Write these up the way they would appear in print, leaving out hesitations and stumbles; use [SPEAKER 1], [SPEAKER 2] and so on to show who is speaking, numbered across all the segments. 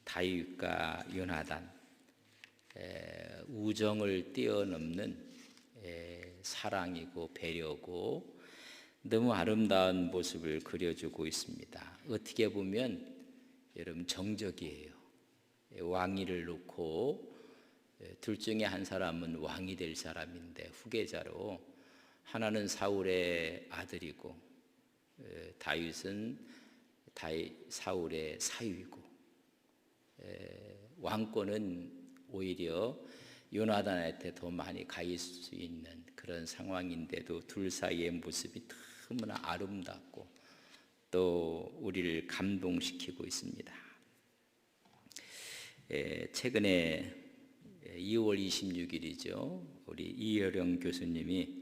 [SPEAKER 1] 다윗과 요나단, 우정을 뛰어넘는 사랑이고 배려고 너무 아름다운 모습을 그려주고 있습니다. 어떻게 보면 여러분 정적이에요. 왕위를 놓고 둘 중에 한 사람은 왕이 될 사람인데 후계자로, 하나는 사울의 아들이고 다윗은 사울의 사위이고, 왕권은 오히려 요나단한테 더 많이 가 있을 수 있는 그런 상황인데도 둘 사이의 모습이 너무나 아름답고 또 우리를 감동시키고 있습니다. 최근에 2월 26일이죠. 우리 이여령 교수님이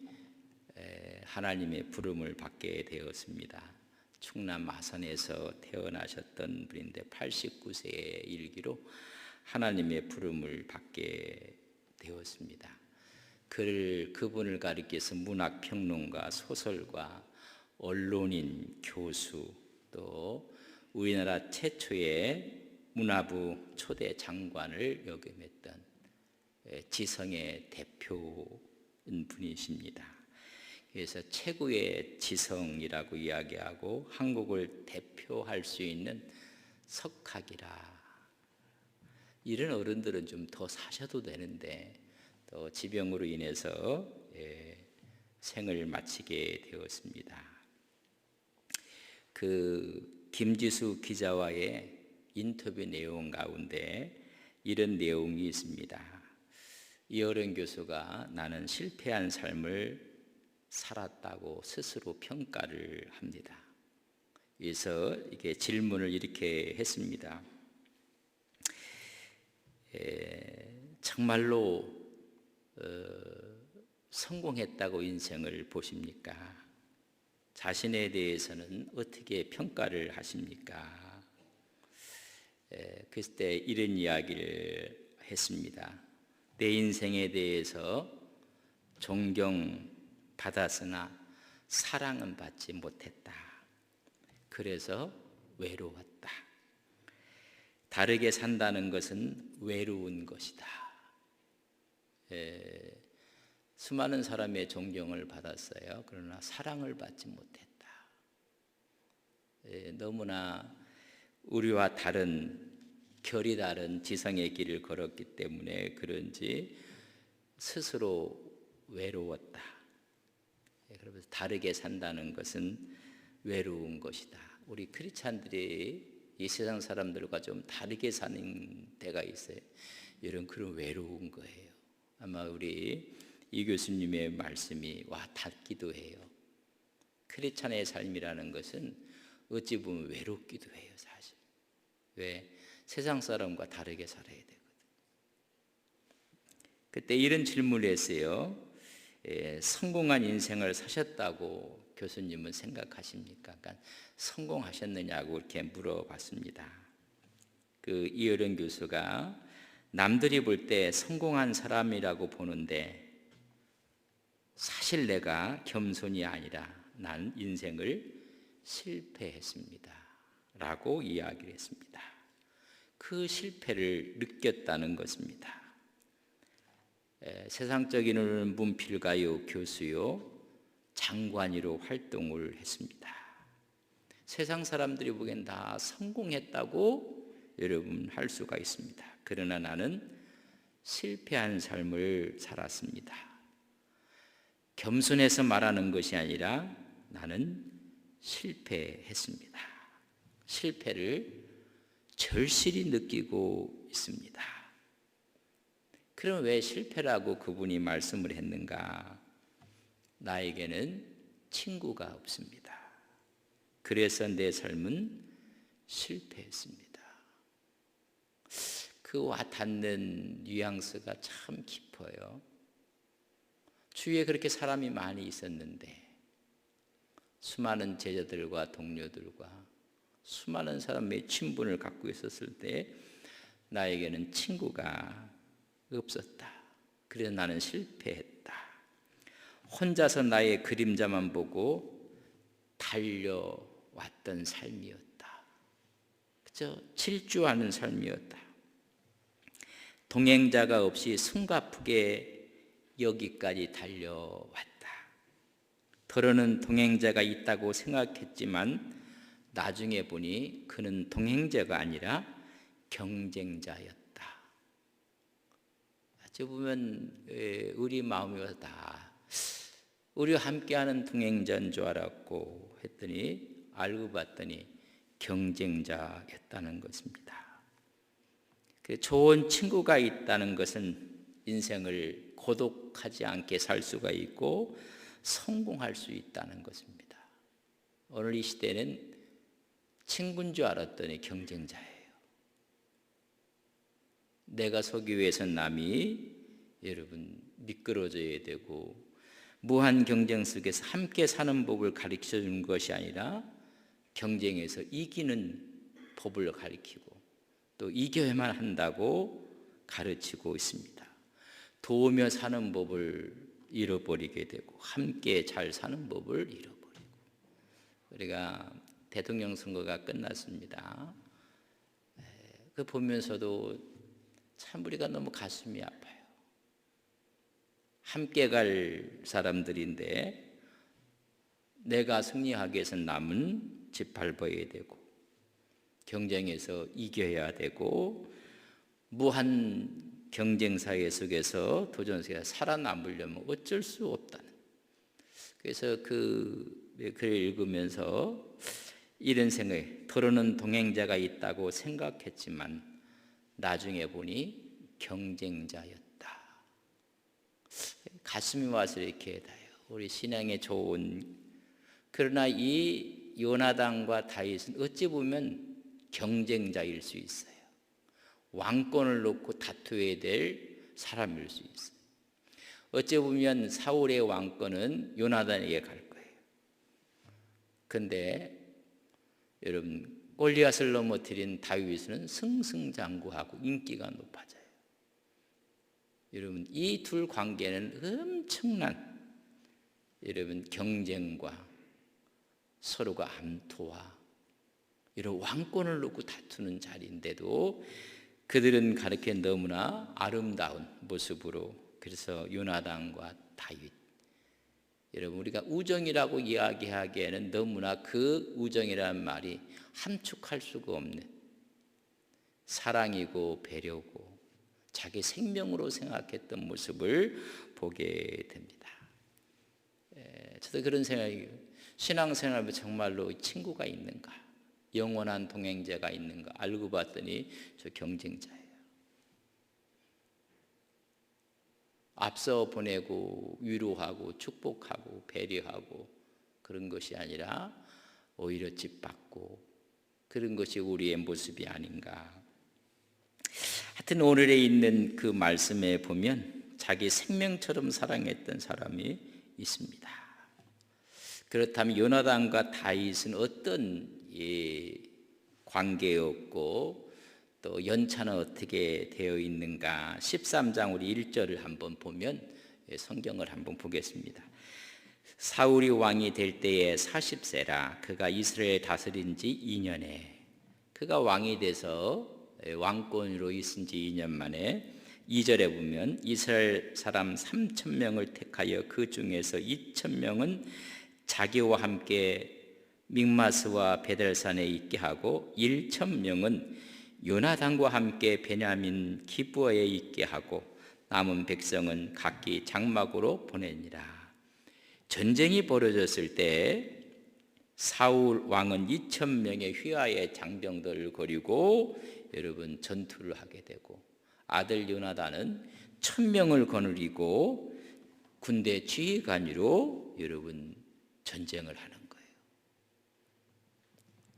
[SPEAKER 1] 하나님의 부름을 받게 되었습니다. 충남 마산에서 태어나셨던 분인데 89세의 일기로 하나님의 부름을 받게 되었습니다. 그분을 가리켜서 문학평론가, 소설가, 언론인, 교수, 또 우리나라 최초의 문화부 초대 장관을 역임했던 지성의 대표인 분이십니다. 그래서 최고의 지성이라고 이야기하고 한국을 대표할 수 있는 석학이라. 이런 어른들은 좀 더 사셔도 되는데 또 지병으로 인해서 생을 마치게 되었습니다. 그 김지수 기자와의 인터뷰 내용 가운데 이런 내용이 있습니다. 이어른 교수가 나는 실패한 삶을 살았다고 스스로 평가를 합니다. 그래서 이게 질문을 이렇게 했습니다. 정말로 성공했다고 인생을 보십니까? 자신에 대해서는 어떻게 평가를 하십니까? 그때 이런 이야기를 했습니다. 내 인생에 대해서 존경받았으나 사랑은 받지 못했다. 그래서 외로웠다. 다르게 산다는 것은 외로운 것이다. 수많은 사람의 존경을 받았어요. 그러나 사랑을 받지 못했다. 너무나 우리와 다른, 결이 다른 지성의 길을 걸었기 때문에 그런지 스스로 외로웠다. 그러면서 다르게 산다는 것은 외로운 것이다. 우리 크리스찬들이 이 세상 사람들과 좀 다르게 사는 데가 있어요. 이런 그런 외로운 거예요. 아마 우리 이 교수님의 말씀이 와 닿기도 해요. 크리스찬의 삶이라는 것은 어찌 보면 외롭기도 해요, 사실. 왜? 세상 사람과 다르게 살아야 되거든. 그때 이런 질문을 했어요. 성공한 인생을 사셨다고 교수님은 생각하십니까? 그러니까 성공하셨느냐고 이렇게 물어봤습니다. 그 이어른 교수가 남들이 볼 때 성공한 사람이라고 보는데 사실 내가 겸손이 아니라 난 인생을 실패했습니다 라고 이야기를 했습니다. 그 실패를 느꼈다는 것입니다. 세상적인 문필가요, 교수요, 장관이로 활동을 했습니다. 세상 사람들이 보기엔 다 성공했다고 여러분 할 수가 있습니다. 그러나 나는 실패한 삶을 살았습니다. 겸손해서 말하는 것이 아니라 나는 실패했습니다. 실패를 절실히 느끼고 있습니다. 그럼 왜 실패라고 그분이 말씀을 했는가? 나에게는 친구가 없습니다. 그래서 내 삶은 실패했습니다. 그 와닿는 뉘앙스가 참 깊어요. 주위에 그렇게 사람이 많이 있었는데 수많은 제자들과 동료들과 수많은 사람의 친분을 갖고 있었을 때 나에게는 친구가 없었다. 그래서 나는 실패했다. 혼자서 나의 그림자만 보고 달려왔던 삶이었다. 그저 질주하는 삶이었다. 동행자가 없이 숨가쁘게 여기까지 달려왔다. 더러는 동행자가 있다고 생각했지만 나중에 보니 그는 동행자가 아니라 경쟁자였다. 어찌 보면 우리 마음이 다 우리와 함께하는 동행자인 줄 알았고 했더니 알고 봤더니 경쟁자였다는 것입니다. 좋은 친구가 있다는 것은 인생을 고독하지 않게 살 수가 있고 성공할 수 있다는 것입니다. 오늘 이 시대는 친구인 줄 알았더니 경쟁자예요. 내가 서기 위해서 남이 여러분 미끄러져야 되고 무한 경쟁 속에서 함께 사는 법을 가르쳐 주는 것이 아니라 경쟁에서 이기는 법을 가르치고 또 이겨야만 한다고 가르치고 있습니다. 도우며 사는 법을 잃어버리게 되고 함께 잘 사는 법을 잃어버리고 우리가 대통령 선거가 끝났습니다. 그 보면서도 참 우리가 너무 가슴이 아파요. 함께 갈 사람들인데 내가 승리하기 위해서 남은 짓밟아야 되고 경쟁에서 이겨야 되고 무한 경쟁사회 속에서 도전세계에 살아남으려면 어쩔 수 없다는. 그래서 그 글을 읽으면서 이런 생각이 더러는 동행자가 있다고 생각했지만 나중에 보니 경쟁자였다. 가슴이 와서 이렇게 닿아요. 우리 신앙에 좋은. 그러나 이 요나단과 다윗은 어찌 보면 경쟁자일 수 있어요. 왕권을 놓고 다투어야 될 사람일 수 있어요. 어찌 보면 사울의 왕권은 요나단에게 갈 거예요. 그런데 여러분 골리앗을 넘어뜨린 다윗은 승승장구하고 인기가 높아져요. 여러분 이 둘 관계는 엄청난 여러분 경쟁과 서로가 암투와 이런 왕권을 놓고 다투는 자리인데도 그들은 가르쳐 너무나 아름다운 모습으로 그래서 요나단과 다윗 여러분 우리가 우정이라고 이야기하기에는 너무나 그 우정이라는 말이 함축할 수가 없는 사랑이고 배려고 자기 생명으로 생각했던 모습을 보게 됩니다. 저도 그런 생각이 신앙생활에 정말로 친구가 있는가 영원한 동행자가 있는가 알고 봤더니 저 경쟁자예요. 앞서 보내고 위로하고 축복하고 배려하고 그런 것이 아니라 오히려 짓밟고 그런 것이 우리의 모습이 아닌가. 하여튼 오늘에 있는 그 말씀에 보면 자기 생명처럼 사랑했던 사람이 있습니다. 그렇다면 요나단과 다윗은 어떤 관계였고 또 연차는 어떻게 되어 있는가. 13장 우리 1절을 한번 보면 성경을 한번 보겠습니다. 사울이 왕이 될 때에 40세라 그가 이스라엘 다스린 지 2년에 그가 왕이 돼서 왕권으로 있은 지 2년 만에 2절에 보면 이스라엘 사람 3,000명을 택하여 그 중에서 2,000명은 자기와 함께 믹마스와 베델산에 있게 하고 1,000명은 요나단과 함께 베냐민 기브아에 있게 하고 남은 백성은 각기 장막으로 보내니라. 전쟁이 벌어졌을 때 사울 왕은 2,000명의 휘하의 장병들을 거리고 여러분 전투를 하게 되고 아들 요나단은 1,000명을 거느리고 군대 지휘관으로 여러분 전쟁을 하는 거예요.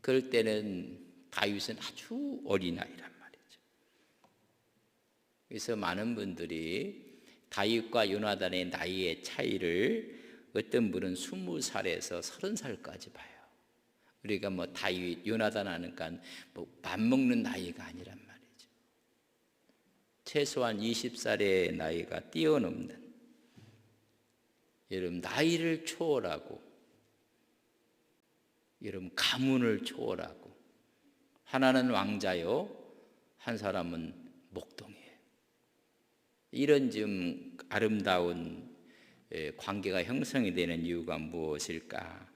[SPEAKER 1] 그럴 때는 다윗은 아주 어린아이란 말이죠. 그래서 많은 분들이 다윗과 요나단의 나이의 차이를 어떤 분은 20살에서 30살까지 봐요. 우리가 뭐 다윗, 요나단 하니까 뭐 밥 먹는 나이가 아니란 말이죠. 최소한 20살의 나이가 뛰어넘는 여러분 나이를 초월하고 여러분 가문을 초월하고 하나는 왕자요, 한 사람은 목동이에요. 이런 좀 아름다운 관계가 형성이 되는 이유가 무엇일까?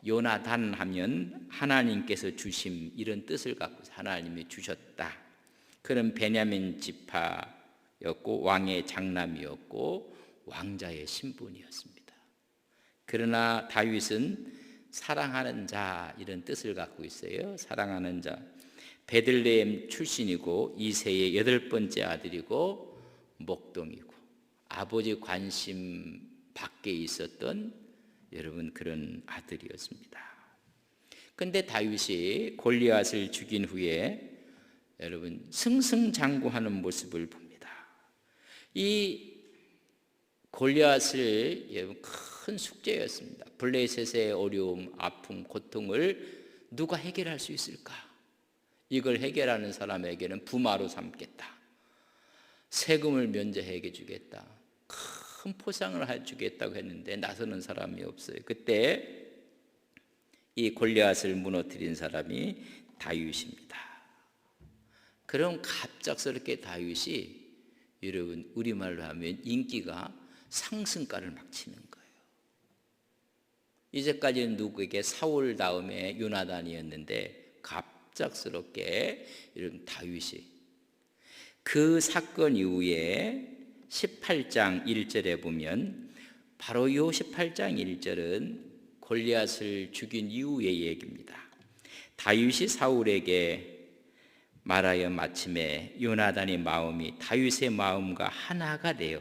[SPEAKER 1] 요나단 하면 하나님께서 주심, 이런 뜻을 갖고 하나님이 주셨다. 그런 베냐민 지파였고 왕의 장남이었고 왕자의 신분이었습니다. 그러나 다윗은 사랑하는 자, 이런 뜻을 갖고 있어요. 사랑하는 자. 베들레헴 출신이고 이세의 8번째 아들이고 목동이고 아버지 관심 밖에 있었던 여러분 그런 아들이었습니다. 그런데 다윗이 골리앗을 죽인 후에 여러분 승승장구하는 모습을 봅니다. 이 골리앗을 여러분 큰 숙제였습니다. 블레셋의 어려움, 아픔, 고통을 누가 해결할 수 있을까? 이걸 해결하는 사람에게는 부마로 삼겠다. 세금을 면제해 주겠다. 큰 포상을 해주겠다고 했는데 나서는 사람이 없어요. 그때 이 골리앗을 무너뜨린 사람이 다윗입니다. 그럼 갑작스럽게 다윗이 여러분 우리말로 하면 인기가 상승가를 막 치는 거예요. 이제까지는 누구에게 사울 다음에 요나단이었는데 갑작스럽게 이런 다윗이 그 사건 이후에 18장 1절에 보면 바로 이 18장 1절은 골리앗을 죽인 이후의 얘기입니다. 다윗이 사울에게 말하여 마침에 요나단의 마음이 다윗의 마음과 하나가 되어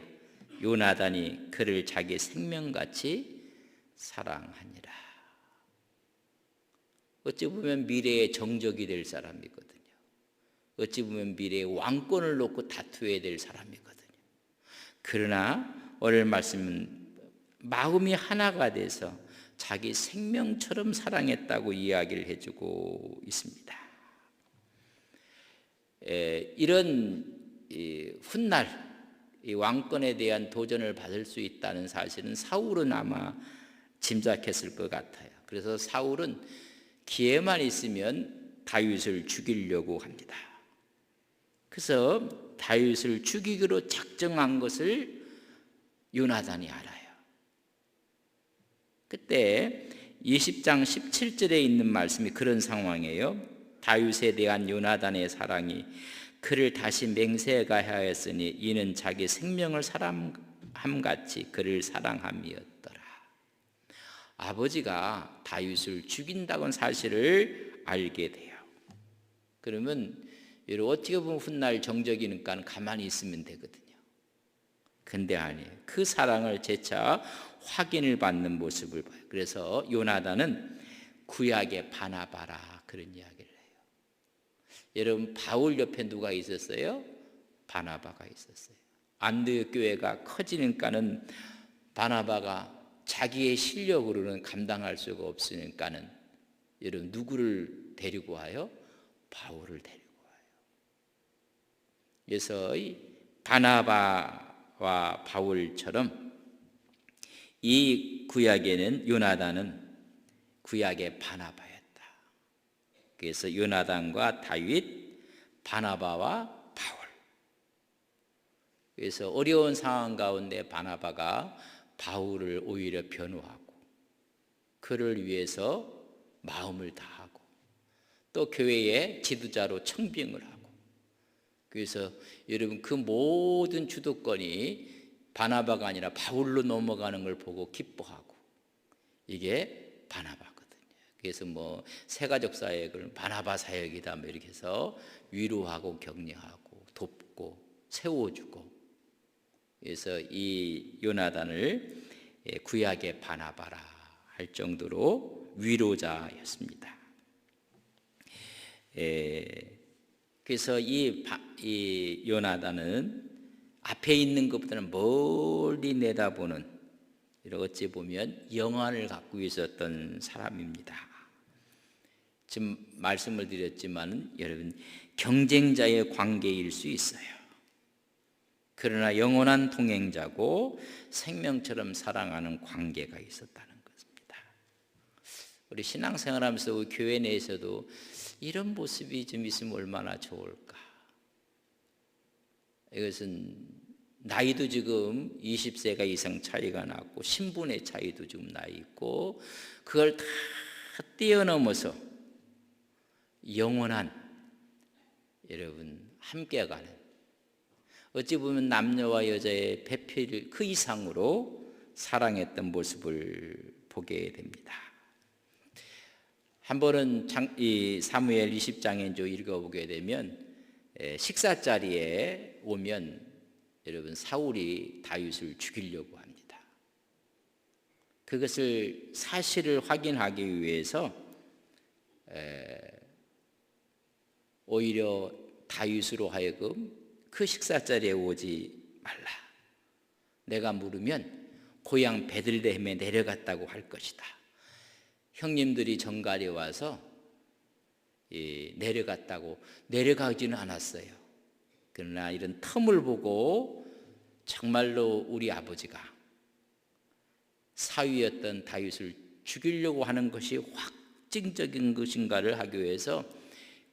[SPEAKER 1] 요나단이 그를 자기 생명같이 사랑하니라. 어찌 보면 미래의 정적이 될 사람이거든요. 어찌 보면 미래의 왕권을 놓고 다투어야 될 사람이거든요. 그러나 오늘 말씀은 마음이 하나가 돼서 자기 생명처럼 사랑했다고 이야기를 해주고 있습니다. 이런 훗날 이 왕권에 대한 도전을 받을 수 있다는 사실은 사울은 아마 짐작했을 것 같아요. 그래서 사울은 기회만 있으면 다윗을 죽이려고 합니다. 그래서 다윗을 죽이기로 작정한 것을 요나단이 알아요. 그때 20장 17절에 있는 말씀이 그런 상황이에요. 다윗에 대한 요나단의 사랑이 그를 다시 맹세하게 하였으니 이는 자기 생명을 사랑함같이 그를 사랑함이었더라. 아버지가 다윗을 죽인다는 사실을 알게 돼요. 그러면 어떻게 보면 훗날 정적이니까 가만히 있으면 되거든요. 근데 아니에요. 그 사랑을 재차 확인을 받는 모습을 봐요. 그래서 요나단은 구약의 바나바라 그런 이야기를 해요. 여러분 바울 옆에 누가 있었어요? 바나바가 있었어요. 안디옥 교회가 커지니까는 바나바가 자기의 실력으로는 감당할 수가 없으니까는 여러분 누구를 데리고 와요? 바울을 데리고 와요. 그래서 이 바나바와 바울처럼 이 구약에는 요나단은 구약의 바나바였다. 그래서 요나단과 다윗, 바나바와 바울. 그래서 어려운 상황 가운데 바나바가 바울을 오히려 변호하고 그를 위해서 마음을 다하고 또 교회의 지도자로 청빙을 하고 그래서 여러분 그 모든 주도권이 바나바가 아니라 바울로 넘어가는 걸 보고 기뻐하고 이게 바나바거든요. 그래서 뭐 새가족 사역을 바나바 사역이다 뭐 이렇게 해서 위로하고 격려하고 돕고 세워주고 그래서 이 요나단을 구약의 바나바라 할 정도로 위로자였습니다. 그래서 이 요나단은 앞에 있는 것보다는 멀리 내다보는 어찌 보면 영안을 갖고 있었던 사람입니다. 지금 말씀을 드렸지만 여러분 경쟁자의 관계일 수 있어요. 그러나 영원한 동행자고 생명처럼 사랑하는 관계가 있었다는 것입니다. 우리 신앙생활하면서 교회 내에서도 이런 모습이 좀 있으면 얼마나 좋을까. 이것은 나이도 지금 20세가 이상 차이가 났고 신분의 차이도 지금 나 있고 그걸 다 뛰어넘어서 영원한 여러분 함께 가는, 어찌 보면 남녀와 여자의 배필 그 이상으로 사랑했던 모습을 보게 됩니다. 한 번은 이 사무엘 20장에 읽어보게 되면 식사 자리에 오면 여러분 사울이 다윗을 죽이려고 합니다. 그것을 사실을 확인하기 위해서 오히려 다윗으로 하여금 그 식사 자리에 오지 말라. 내가 물으면 고향 베들레헴에 내려갔다고 할 것이다. 형님들이 정갈에 와서 내려가지는 않았어요. 그러나 이런 텀을 보고 정말로 우리 아버지가 사위였던 다윗을 죽이려고 하는 것이 확증적인 것인가를 하기 위해서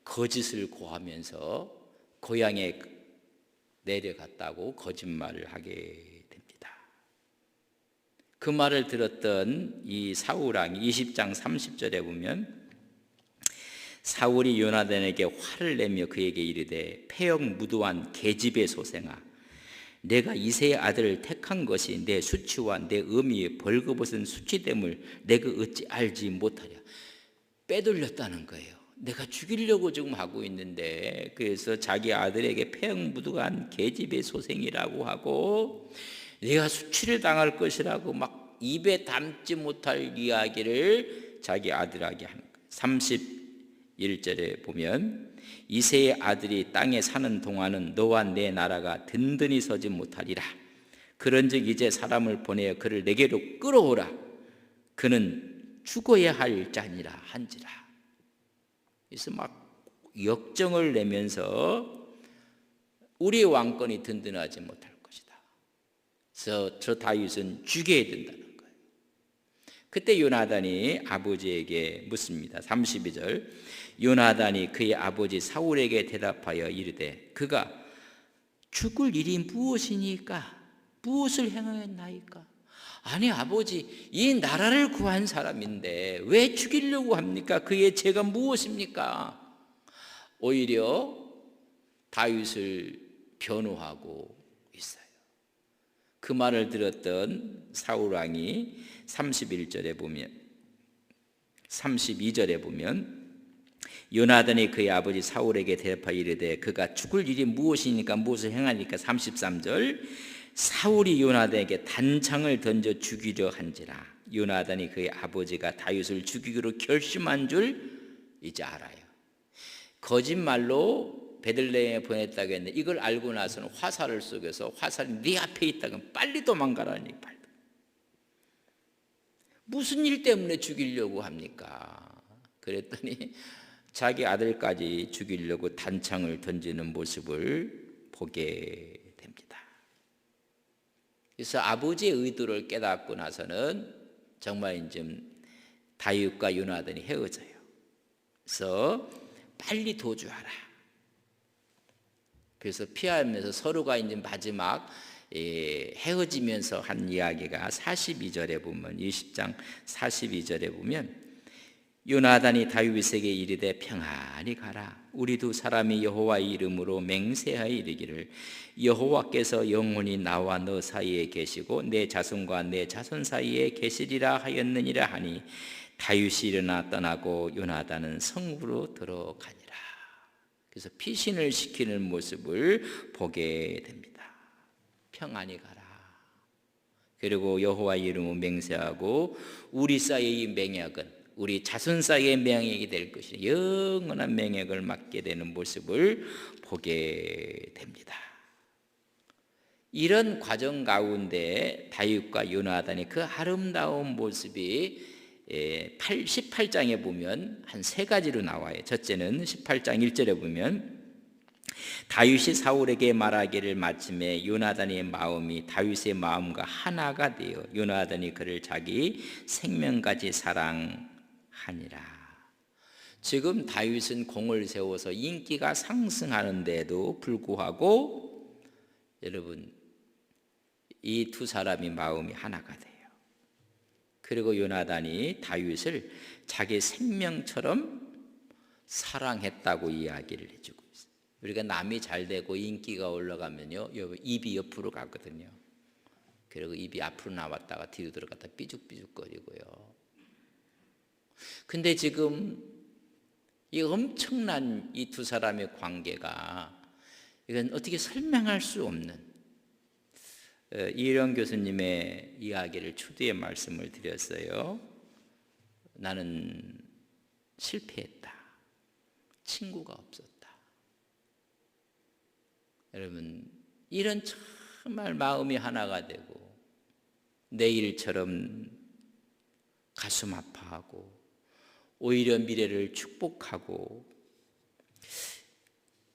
[SPEAKER 1] 거짓을 고하면서 고향에 내려갔다고 거짓말을 하게 됩니다. 그 말을 들었던 이 사울왕이 20장 30절에 보면 사울이 요나단에게 화를 내며 그에게 이르되 패역 무도한 계집의 소생아, 내가 이새의 아들을 택한 것이 내 수치와 내 의미의 벌거벗은 수치됨을 내가 어찌 알지 못하랴. 빼돌렸다는 거예요. 내가 죽이려고 지금 하고 있는데, 그래서 자기 아들에게 패역 무도한 계집의 소생이라고 하고 내가 수치를 당할 것이라고 막 입에 담지 못할 이야기를 자기 아들에게 하는 거예요. 31절에 보면 이새의 아들이 땅에 사는 동안은 너와 내 나라가 든든히 서지 못하리라. 그런즉 이제 사람을 보내어 그를 내게로 끌어오라. 그는 죽어야 할 자니라 한지라. 그래서 막 역정을 내면서 우리의 왕권이 든든하지 못할 것이다. 그래서 저 다윗은 죽여야 된다는 거예요. 그때 요나단이 아버지에게 묻습니다. 32절, 요나단이 그의 아버지 사울에게 대답하여 이르되 그가 죽을 일이 무엇이니까? 무엇을 행하였나이까? 아니 아버지, 이 나라를 구한 사람인데 왜 죽이려고 합니까? 그의 죄가 무엇입니까? 오히려 다윗을 변호하고 있어요. 그 말을 들었던 사울왕이 31절에 보면 32절에 보면 요나단이 그의 아버지 사울에게 대답하여 이르되 그가 죽을 일이 무엇이니까 무엇을 행하니까. 33절, 사울이 요나단에게 단창을 던져 죽이려 한지라. 요나단이 그의 아버지가 다윗을 죽이기로 결심한 줄 이제 알아요. 거짓말로 베들레헴에 보냈다고 했는데 이걸 알고 나서는 화살을 쏘겨서 화살이 네 앞에 있다면 빨리 도망가라니. 무슨 일 때문에 죽이려고 합니까? 그랬더니 자기 아들까지 죽이려고 단창을 던지는 모습을 보게 됩니다. 그래서 아버지의 의도를 깨닫고 나서는 정말 이제 다윗과 요나단이 헤어져요. 그래서 빨리 도주하라. 그래서 피하면서 서로가 이제 마지막 헤어지면서 한 이야기가 42절에 보면 20장 42절에 보면 요나단이 다윗에게 이르되 평안히 가라. 우리 두 사람이 여호와의 이름으로 맹세하여 이르기를 여호와께서 영원히 나와 너 사이에 계시고 내 자손과 내 자손 사이에 계시리라 하였느니라 하니 다윗이 일어나 떠나고 요나단은 성읍으로 들어가니라. 그래서 피신을 시키는 모습을 보게 됩니다. 평안히 가라. 그리고 여호와의 이름으로 맹세하고 우리 사이의 맹약은 우리 자손 사이의 맹약이 될 것이니 영원한 맹약을 맡게 되는 모습을 보게 됩니다. 이런 과정 가운데 다윗과 요나단의 그 아름다운 모습이 18장에 보면 한 세 가지로 나와요. 첫째는 18장 1절에 보면 다윗이 사울에게 말하기를 마침에 요나단의 마음이 다윗의 마음과 하나가 되어 요나단이 그를 자기 생명까지 사랑하니라. 지금 다윗은 공을 세워서 인기가 상승하는데도 불구하고 여러분 이 두 사람이 마음이 하나가 돼요. 그리고 요나단이 다윗을 자기 생명처럼 사랑했다고 이야기를 해주고 있어요. 우리가 남이 잘 되고 인기가 올라가면요, 입이 옆으로 가거든요. 그리고 입이 앞으로 나왔다가 뒤로 들어갔다 삐죽삐죽거리고요. 근데 지금 이 엄청난 이 두 사람의 관계가 이건 어떻게 설명할 수 없는, 이일영 교수님의 이야기를 추두에 말씀을 드렸어요. 나는 실패했다. 친구가 없었다. 여러분, 이런 정말 마음이 하나가 되고 내일처럼 가슴 아파하고 오히려 미래를 축복하고,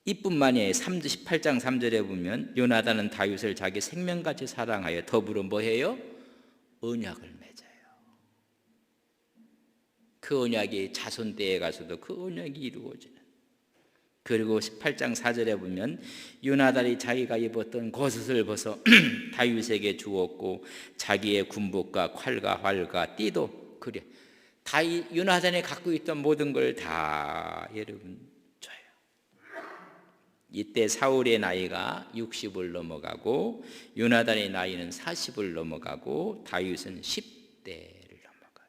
[SPEAKER 1] 이뿐만이 아니라 18장 3절에 보면 요나단은 다윗을 자기 생명같이 사랑하여 더불어 뭐해요? 언약을 맺어요. 그 언약이 자손 때에 가서도 그 언약이 이루어지는. 그리고 18장 4절에 보면 요나단이 자기가 입었던 겉옷을 벗어 다윗에게 주었고 자기의 군복과 칼과 활과 띠도 그래. 요나단이 갖고 있던 모든 걸 다 여러분 줘요. 이때 사울의 나이가 60을 넘어가고 요나단의 나이는 40을 넘어가고 다윗은 10대를 넘어가요.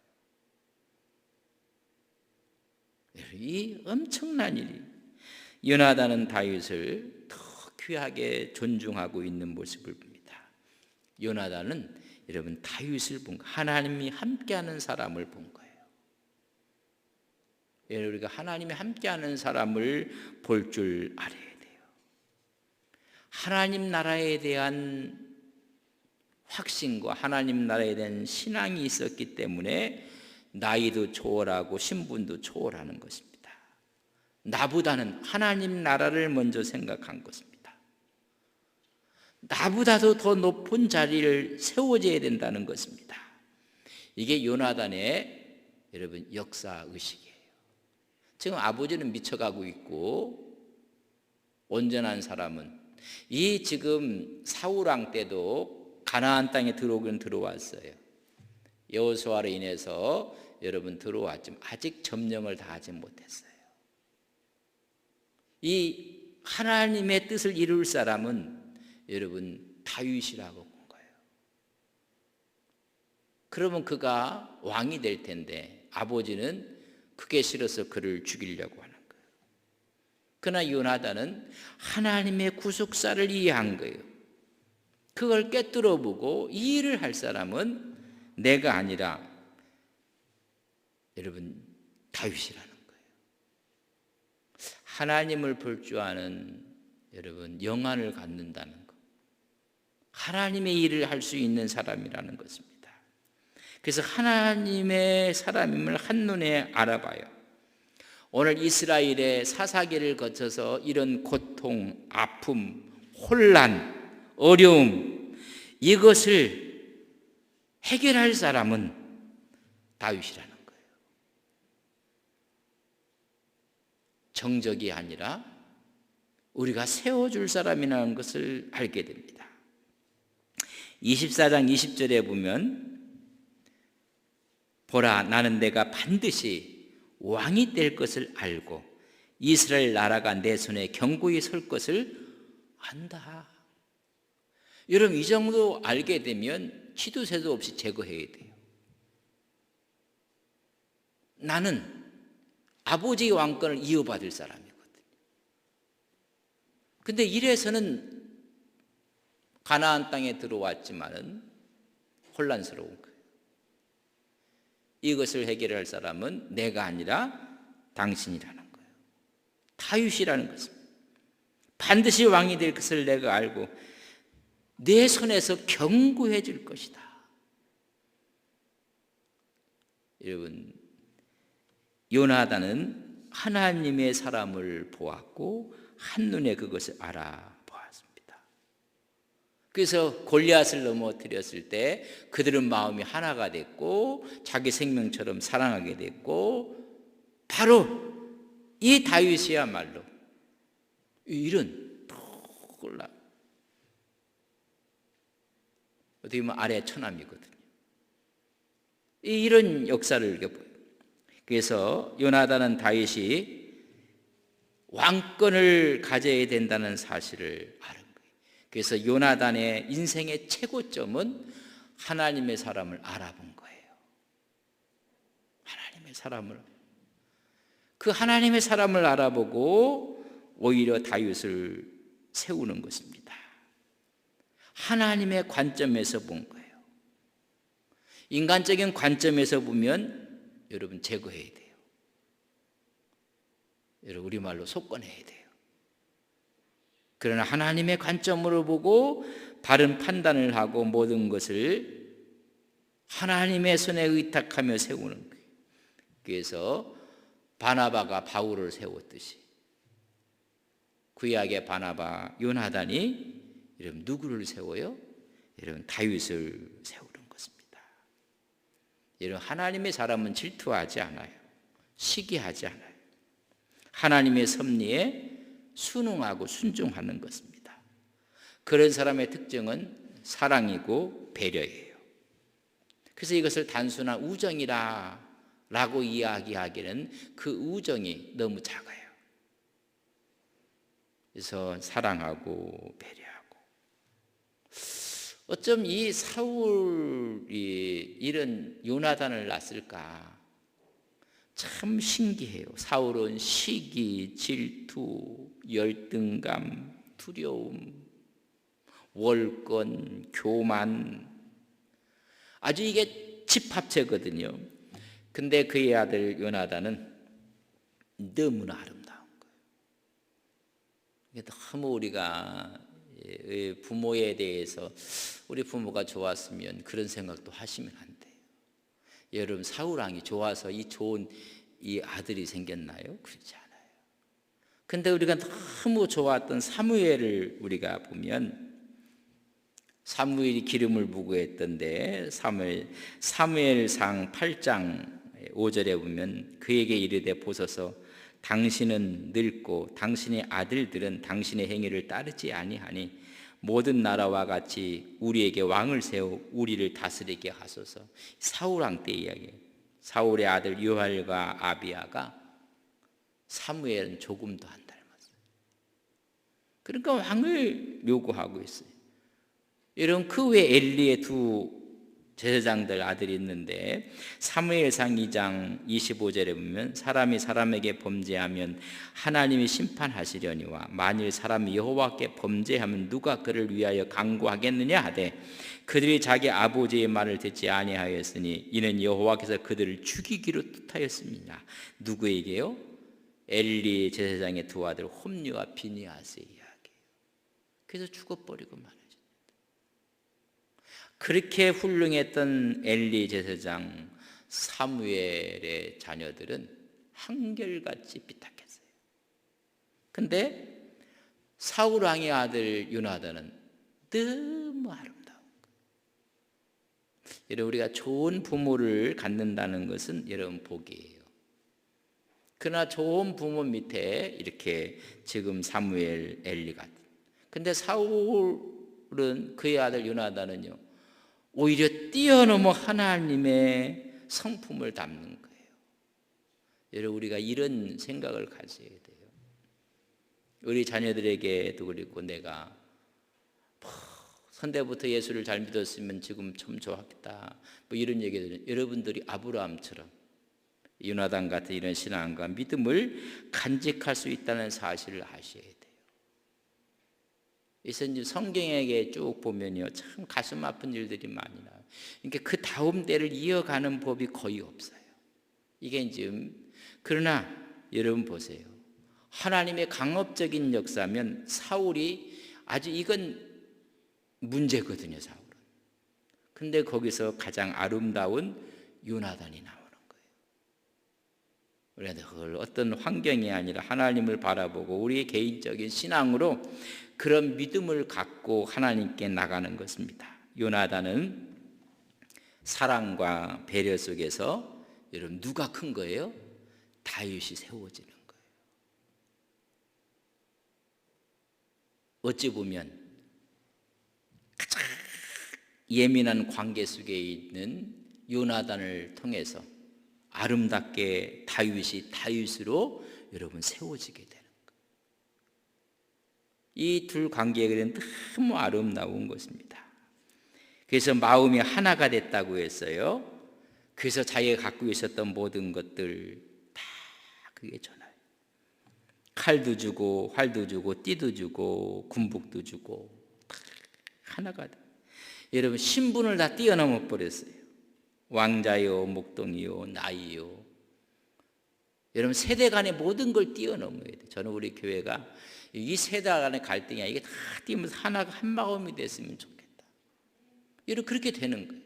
[SPEAKER 1] 이 엄청난 일이, 요나단은 다윗을 더 귀하게 존중하고 있는 모습을 봅니다. 요나단은 여러분 다윗을 본, 하나님이 함께하는 사람을 본 거예요. 우리가 하나님이 함께하는 사람을 볼 줄 알아야 돼요. 하나님 나라에 대한 확신과 하나님 나라에 대한 신앙이 있었기 때문에 나이도 초월하고 신분도 초월하는 것입니다. 나보다는 하나님 나라를 먼저 생각한 것입니다. 나보다도 더 높은 자리를 세워져야 된다는 것입니다. 이게 요나단의 여러분 역사의식이에요. 지금 아버지는 미쳐가고 있고 온전한 사람은, 이 지금 사울왕 때도 가나안 땅에 들어오긴 들어왔어요. 여호수아로 인해서 여러분 들어왔지만 아직 점령을 다 하지 못했어요. 이 하나님의 뜻을 이룰 사람은 여러분 다윗이라고 본 거예요. 그러면 그가 왕이 될 텐데 아버지는 그게 싫어서 그를 죽이려고 하는 거예요. 그러나 요나단은 하나님의 구속사를 이해한 거예요. 그걸 꿰뚫어 보고 이 일을 할 사람은 내가 아니라 여러분 다윗이라는 거예요. 하나님을 볼 줄 아는 여러분 영안을 갖는다는 것, 하나님의 일을 할 수 있는 사람이라는 것입니다. 그래서 하나님의 사람임을 한눈에 알아봐요. 오늘 이스라엘의 사사기를 거쳐서 이런 고통, 아픔, 혼란, 어려움, 이것을 해결할 사람은 다윗이라는 거예요. 정적이 아니라 우리가 세워줄 사람이라는 것을 알게 됩니다. 24장 20절에 보면 보라, 나는 내가 반드시 왕이 될 것을 알고 이스라엘 나라가 내 손에 견고히 설 것을 안다. 여러분, 이 정도 알게 되면 치도새도 없이 제거해야 돼요. 나는 아버지의 왕권을 이어받을 사람이거든요. 근데 이래서는 가나안 땅에 들어왔지만은 혼란스러운 거예요. 이것을 해결할 사람은 내가 아니라 당신이라는 거예요. 다윗이라는 것입니다. 반드시 왕이 될 것을 내가 알고 내 손에서 견고해질 것이다. 여러분, 요나단은 하나님의 사람을 보았고 한눈에 그것을 알아보았습니다. 그래서 골리앗을 넘어뜨렸을 때 그들은 마음이 하나가 됐고 자기 생명처럼 사랑하게 됐고 바로 이 다윗이야말로 이런 톡 올라 어떻게 보면 아래 처남이거든요. 이런 역사를 보여요. 그래서 요나단은 다윗이 왕권을 가져야 된다는 사실을 아는 거예요. 그래서 요나단의 인생의 최고점은 하나님의 사람을 알아본 거예요. 하나님의 사람을. 그 하나님의 사람을 알아보고 오히려 다윗을 세우는 것입니다. 하나님의 관점에서 본 거예요. 인간적인 관점에서 보면 여러분 제거해야 돼요. 여러분 우리말로 속건해야 돼요. 그러나 하나님의 관점으로 보고 바른 판단을 하고 모든 것을 하나님의 손에 의탁하며 세우는 거예요. 그래서 바나바가 바울을 세웠듯이 구약의 바나바 요나단이 여러분 누구를 세워요? 여러분 다윗을 세우는 것입니다. 여러분 하나님의 사람은 질투하지 않아요. 시기하지 않아요. 하나님의 섭리에 순응하고 순종하는 것입니다. 그런 사람의 특징은 사랑이고 배려예요. 그래서 이것을 단순한 우정이라고 이야기하기는 그 우정이 너무 작아요. 그래서 사랑하고 배려하고. 어쩜 이 사울이 이런 요나단을 낳았을까? 참 신기해요. 사울은 시기, 질투, 열등감, 두려움, 월권, 교만, 아주 이게 집합체거든요. 근데 그의 아들 요나단은 너무나 아름다운 거예요. 너무 우리가 부모에 대해서 우리 부모가 좋았으면 그런 생각도 하시면 안 돼요. 여러분 사울왕이 좋아서 이 좋은 이 아들이 생겼나요? 그렇지 않아요. 근데 우리가 너무 좋았던 사무엘을 우리가 보면 사무엘이 기름을 부고 했던데 사무엘상 8장 5절에 보면 그에게 이르되 보소서 당신은 늙고 당신의 아들들은 당신의 행위를 따르지 아니하니 모든 나라와 같이 우리에게 왕을 세워 우리를 다스리게 하소서. 사울왕 때 이야기예요. 사울의 아들 요할과 아비야가 사무엘은 조금도 안 닮았어요. 그러니까 왕을 요구하고 있어요. 여러분 그 외에 엘리의 두 제사장들 아들이 있는데 사무엘상 2장 25절에 보면 사람이 사람에게 범죄하면 하나님이 심판하시려니와 만일 사람이 여호와께 범죄하면 누가 그를 위하여 강구하겠느냐 하되 그들이 자기 아버지의 말을 듣지 아니하였으니 이는 여호와께서 그들을 죽이기로 뜻하였습니다. 누구에게요? 엘리 제사장의 두 아들 홈리와 비니아스의 이야기예요. 그래서 죽어버리고 말아요. 그렇게 훌륭했던 엘리 제사장 사무엘의 자녀들은 한결같이 삐딱했어요. 근데 사울 왕의 아들 요나단은 너무 아름다운 거예요. 여러분 우리가 좋은 부모를 갖는다는 것은 여러분 복이에요. 그러나 좋은 부모 밑에 이렇게 지금 사무엘, 엘리 같은. 근데 사울은 그의 아들 요나단은요 오히려 뛰어넘어 하나님의 성품을 담는 거예요. 여러분 우리가 이런 생각을 가져야 돼요. 우리 자녀들에게도 그렇고 내가 선대부터 예수를 잘 믿었으면 지금 참 좋았겠다 뭐 이런 얘기들은 여러분들이 아브라함처럼 요나단 같은 이런 신앙과 믿음을 간직할 수 있다는 사실을 아셔야 돼요. 그래서 이제 성경에 쭉 보면요 참 가슴 아픈 일들이 많이 나와요. 그러니까 그 다음 때를 이어가는 법이 거의 없어요. 이게 이제 그러나 여러분 보세요. 하나님의 강업적인 역사면 사울이 아주 이건 문제거든요. 사울은. 근데 거기서 가장 아름다운 요나단이 나오는 거예요. 우리가 그걸 어떤 환경이 아니라 하나님을 바라보고 우리의 개인적인 신앙으로 그런 믿음을 갖고 하나님께 나가는 것입니다. 요나단은 사랑과 배려 속에서 여러분 누가 큰 거예요? 다윗이 세워지는 거예요. 어찌 보면 가장 예민한 관계 속에 있는 요나단을 통해서 아름답게 다윗이 다윗으로 여러분 세워지게 되는 거예요. 이 둘 관계가 너무 아름다운 것입니다. 그래서 마음이 하나가 됐다고 했어요. 그래서 자기가 갖고 있었던 모든 것들 다 그게 전화요. 칼도 주고 활도 주고 띠도 주고 군복도 주고 다 하나가 돼. 여러분 신분을 다 뛰어넘어 버렸어요. 왕자요, 목동이요, 나이요. 여러분 세대 간의 모든 걸 뛰어넘어야 돼. 저는 우리 교회가 이 세대 간의 갈등이 이게 다 뛰면서 하나가 한 마음이 됐으면 좋겠다. 여러분 그렇게 되는 거예요.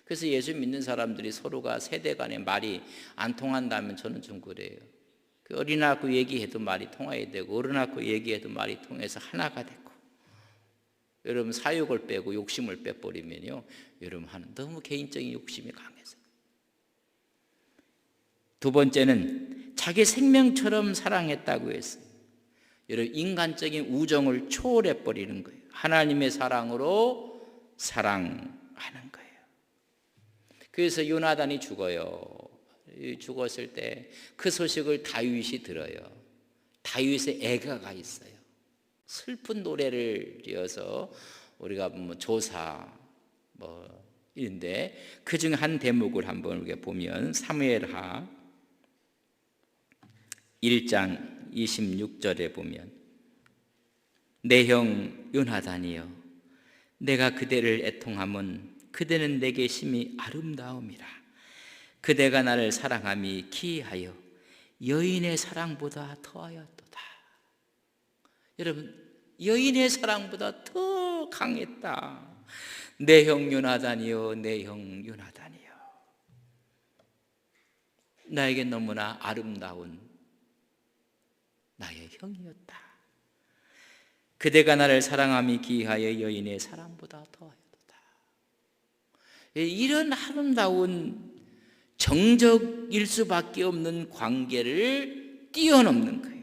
[SPEAKER 1] 그래서 예수 믿는 사람들이 서로가 세대 간의 말이 안 통한다면 저는 좀 그래요. 그 어린아이하고 얘기해도 말이 통해야 되고 어른하고 얘기해도 말이 통해서 하나가 되고, 여러분 사욕을 빼고 욕심을 빼버리면요, 여러분 너무 개인적인 욕심이 강해서. 두 번째는 자기 생명처럼 사랑했다고 했어요. 여러분 인간적인 우정을 초월해 버리는 거예요. 하나님의 사랑으로 사랑하는 거예요. 그래서 요나단이 죽어요. 죽었을 때 그 소식을 다윗이 들어요. 다윗의 애가가 있어요. 슬픈 노래를 지어서 우리가 조사 이런데 그 중에 한 대목을 한번 우리가 보면 사무엘하 1장 26절에 보면 내 형 요나단이여 내가 그대를 애통함은 그대는 내게 심히 아름다움이라. 그대가 나를 사랑함이 기이하여 여인의 사랑보다 더하였도다. 여러분 여인의 사랑보다 더 강했다. 내 형 요나단이여 내 형 요나단이여 나에게 너무나 아름다운 나의 형이었다. 그대가 나를 사랑함이 기이하여 여인의 사랑보다 더하였도다. 이런 아름다운 정적일 수밖에 없는 관계를 뛰어넘는 거예요.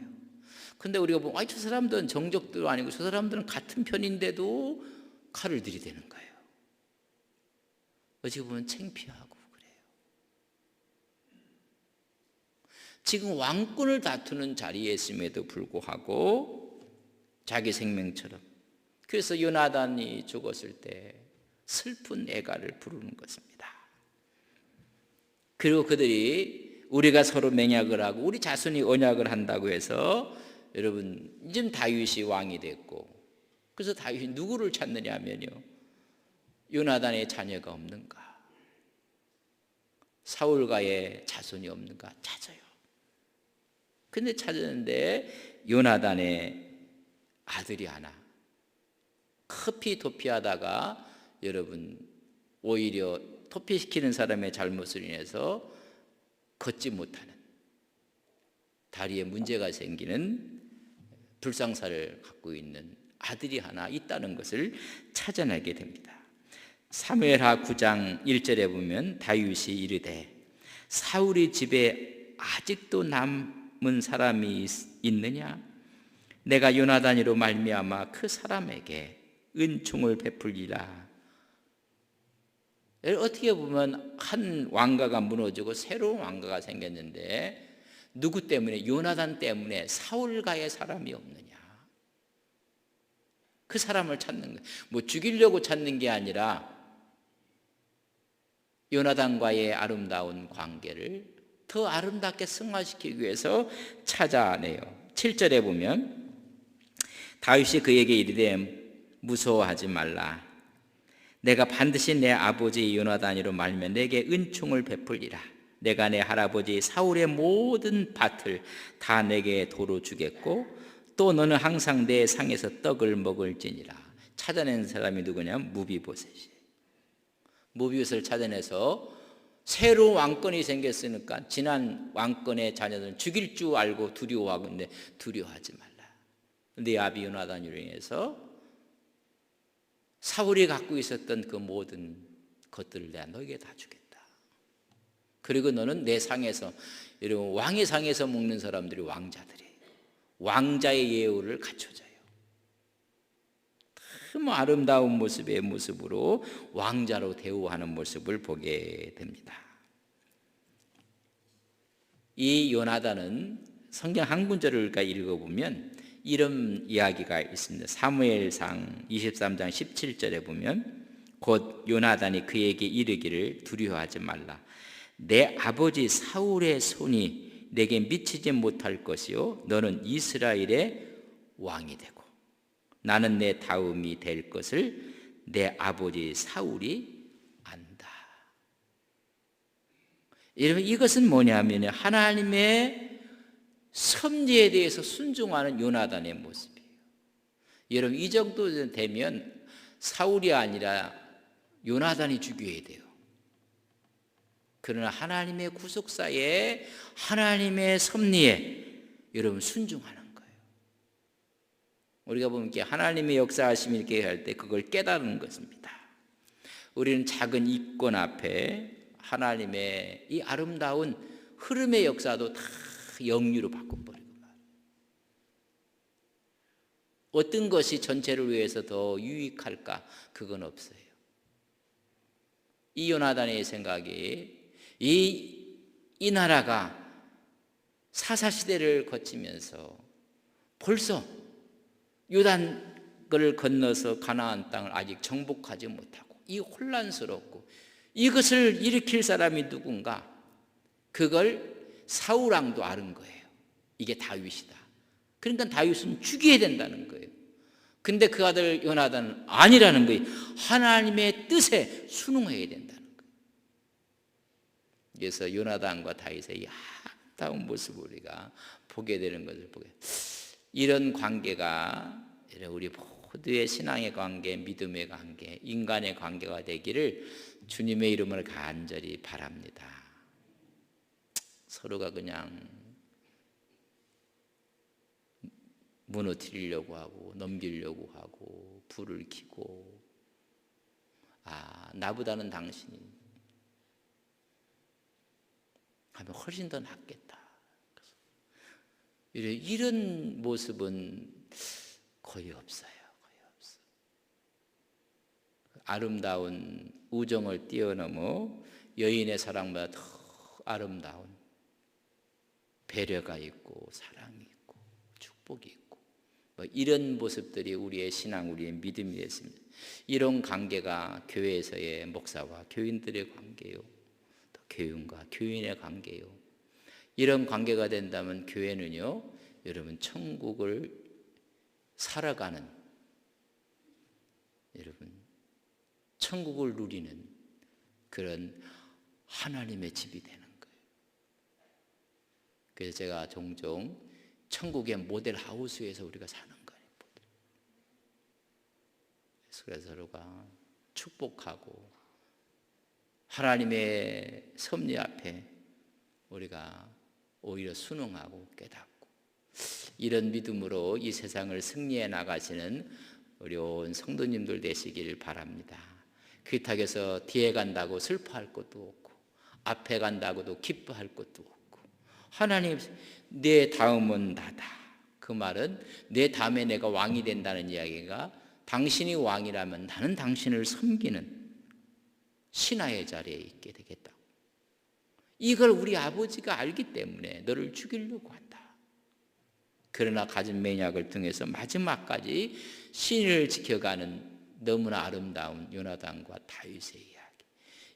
[SPEAKER 1] 근데 우리가 보면 저 사람들은 정적도 아니고 저 사람들은 같은 편인데도 칼을 들이대는 거예요. 어찌 보면 창피하고 그래요. 지금 왕권을 다투는 자리에 있음에도 불구하고 자기 생명처럼. 그래서 요나단이 죽었을 때 슬픈 애가를 부르는 것입니다. 그리고 그들이 우리가 서로 맹약을 하고 우리 자손이 언약을 한다고 해서 여러분 이제 다윗이 왕이 됐고, 그래서 다윗이 누구를 찾느냐 하면요, 요나단의 자녀가 없는가, 사울가의 자손이 없는가 찾아요. 근데 찾았는데 요나단의 아들이 하나 커피 도피하다가 여러분 오히려 도피시키는 사람의 잘못을 인해서 걷지 못하는, 다리에 문제가 생기는 불상사를 갖고 있는 아들이 하나 있다는 것을 찾아내게 됩니다. 사무엘하 9장 1절에 보면 다윗이 이르되 사울이 집에 아직도 남은 사람이 있느냐? 내가 요나단이로 말미암아 그 사람에게 은총을 베풀리라. 어떻게 보면 한 왕가가 무너지고 새로운 왕가가 생겼는데 누구 때문에? 요나단 때문에 사울가의 사람이 없느냐. 그 사람을 찾는 거예요. 뭐 죽이려고 찾는 게 아니라 요나단과의 아름다운 관계를 더 아름답게 승화시키기 위해서 찾아내요. 7절에 보면 다윗이 그에게 이르되 무서워하지 말라. 내가 반드시 내 아버지 요나단이로 말면 내게 은총을 베풀리라. 내가 내 할아버지 사울의 모든 밭을 다 내게 도로 주겠고 또 너는 항상 내 상에서 떡을 먹을지니라. 찾아낸 사람이 누구냐? 무비보셋이. 무비보셋을 찾아내서 새로운 왕권이 생겼으니까 지난 왕권의 자녀들은 죽일 줄 알고 두려워하는데 두려워하지 말라. 네 아비 요나단으로 인해서 사울이 갖고 있었던 그 모든 것들을 내가 너에게 다 주겠다. 그리고 너는 내 상에서, 여러분 왕의 상에서 먹는 사람들이 왕자들이에요. 왕자의 예우를 갖춰줘요. 참 아름다운 모습으로 왕자로 대우하는 모습을 보게 됩니다. 이 요나단은 성경 한 구절을 읽어보면 이런 이야기가 있습니다. 사무엘상 23장 17절에 보면 곧 요나단이 그에게 이르기를 두려워하지 말라. 내 아버지 사울의 손이 내게 미치지 못할 것이요 너는 이스라엘의 왕이 되고 나는 내 다음이 될 것을 내 아버지 사울이 안다. 여러분, 이것은 뭐냐면 하나님의 섭리에 대해서 순종하는 요나단의 모습이에요. 여러분, 이 정도 되면 사울이 아니라 요나단이 죽여야 돼요. 그러나 하나님의 구속사에, 하나님의 섭리에 여러분 순종하는 거예요. 우리가 보면 하나님의 역사하심이 이렇게 할 때 그걸 깨달은 것입니다. 우리는 작은 이권 앞에 하나님의 이 아름다운 흐름의 역사도 다 영유로 바꿔버리고 말이에요. 어떤 것이 전체를 위해서 더 유익할까? 그건 없어요. 이 요나단의 생각이 이 나라가 사사시대를 거치면서 벌써 요단을 건너서 가나안 땅을 아직 정복하지 못하고 이 혼란스럽고 이것을 일으킬 사람이 누군가? 그걸 사울왕도 아는 거예요. 이게 다윗이다. 그러니까 다윗은 죽여야 된다는 거예요. 근데 그 아들 요나단은 아니라는 거예요. 하나님의 뜻에 순응해야 된다는 거예요. 그래서 요나단과 다윗의 이 아름다운 모습을 우리가 보게 되는 것을 보게. 이런 관계가 우리 모두의 신앙의 관계, 믿음의 관계, 인간의 관계가 되기를 주님의 이름으로 간절히 바랍니다. 서로가 그냥 무너뜨리려고 하고 넘기려고 하고 불을 켜고 나보다는 당신이 하면 훨씬 더 낫겠다. 이런 모습은 거의 없어요. 아름다운 우정을 뛰어넘어 여인의 사랑보다 더 아름다운 배려가 있고 사랑이 있고 축복이 있고 이런 모습들이 우리의 신앙, 우리의 믿음이 됐습니다. 이런 관계가 교회에서의 목사와 교인들의 관계요, 또 교인과 교인의 관계요. 이런 관계가 된다면 교회는요, 여러분 천국을 살아가는, 여러분 천국을 누리는 그런 하나님의 집이 되는 거예요. 그래서 제가 종종 천국의 모델 하우스에서 우리가 사는 거예요. 그래서 서로가 축복하고 하나님의 섭리 앞에 우리가 오히려 순응하고 깨닫고 이런 믿음으로 이 세상을 승리해 나가시는 우리 온 성도님들 되시길 바랍니다. 그렇다고 해서 뒤에 간다고 슬퍼할 것도 없고 앞에 간다고도 기뻐할 것도 없고 하나님 내 다음은 나다. 그 말은 내 다음에 내가 왕이 된다는 이야기가 당신이 왕이라면 나는 당신을 섬기는 신하의 자리에 있게 되겠다. 이걸 우리 아버지가 알기 때문에 너를 죽이려고 한다. 그러나 가진 맹약을 통해서 마지막까지 신을 지켜가는 너무나 아름다운 요나단과 다윗의 이야기.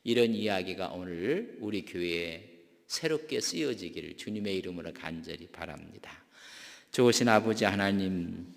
[SPEAKER 1] 이런 이야기가 오늘 우리 교회에 새롭게 쓰여지기를 주님의 이름으로 간절히 바랍니다. 좋으신 아버지 하나님,